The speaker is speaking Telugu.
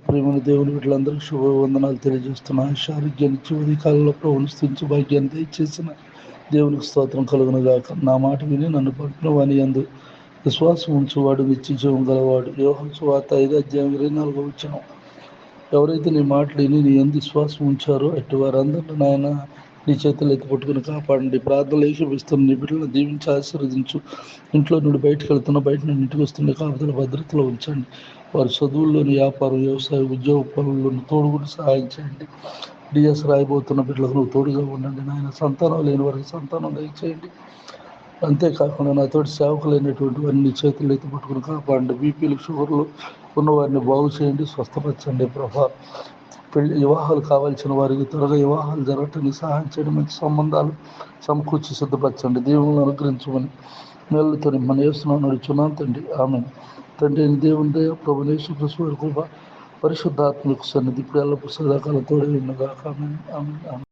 ప్రేమను దేవుని వీళ్ళందరికీ శుభవందనాలు తెలియజేస్తున్నా. ఆరోగ్యాన్ని చివరి కాలంలో ప్రభుని స్థించి భాగ్యాన్ని దయచేసిన దేవునికి స్తోత్రం కలుగునుగాక. నా మాట విని నన్ను పంపిన వాని యందు విశ్వాసం ఉంచువాడు నిత్య జీవం గలవాడు. యోహాను సువార్త 5:24 ఎవరైతే నీ మాటలు విని నీ యందు విశ్వాసం ఉంచారో అట్టి వారందరూ నాయన నీ చేతులు ఎత్తి పట్టుకుని కాపాడండి. ప్రార్థనలు ఏకీపిస్తున్న నీ బిడ్డలను దీవించి ఆశీర్వదించు. ఇంట్లో నుండి బయటకు వెళ్తున్న, బయట నుండి ఇంటికి వస్తున్న కాపుదల భద్రతలో ఉంచండి. వారి చదువుల్లోని, వ్యాపారం, వ్యవసాయ, ఉద్యోగ పనుల్లోని తోడుగుడు సహాయం చేయండి. డిఎస్ రాయబోతున్న బిడ్డలకు నువ్వు తోడుగా ఉండండి నాయన. సంతానం లేని వారికి సంతానం దయచేయండి. అంతేకాకుండా నాతోటి సేవకులైనటువంటి వారిని చేతులు ఎత్తి పట్టుకుని కాపాడండి. బీపీలు, షుగర్లు ఉన్నవారిని బాగు చేయండి, స్వస్థపరచండి ప్రభా. పెళ్లి వివాహాలు కావాల్సిన వారికి త్వరగా వివాహాలు జరగటానికి సహాయం చేయడం, మంచి సంబంధాలు సమకూర్చి సిద్ధపరచండి. దేవులను అనుగ్రహించమని మేలుతో మన యేసునామమున నడుచున్నాను తండ్రి, ఆమేన్. తండ్రి అయిన దేవుని దయ, ప్రభువైన యేసుక్రీస్తు వారి కృప, పరిశుద్ధాత్మకు సన్నిధి ఇప్పుడు ఎల్లప్పుడూ సదాకాలం తోడై ఉండుగాక. ఆమేన్, ఆమేన్, ఆమేన్.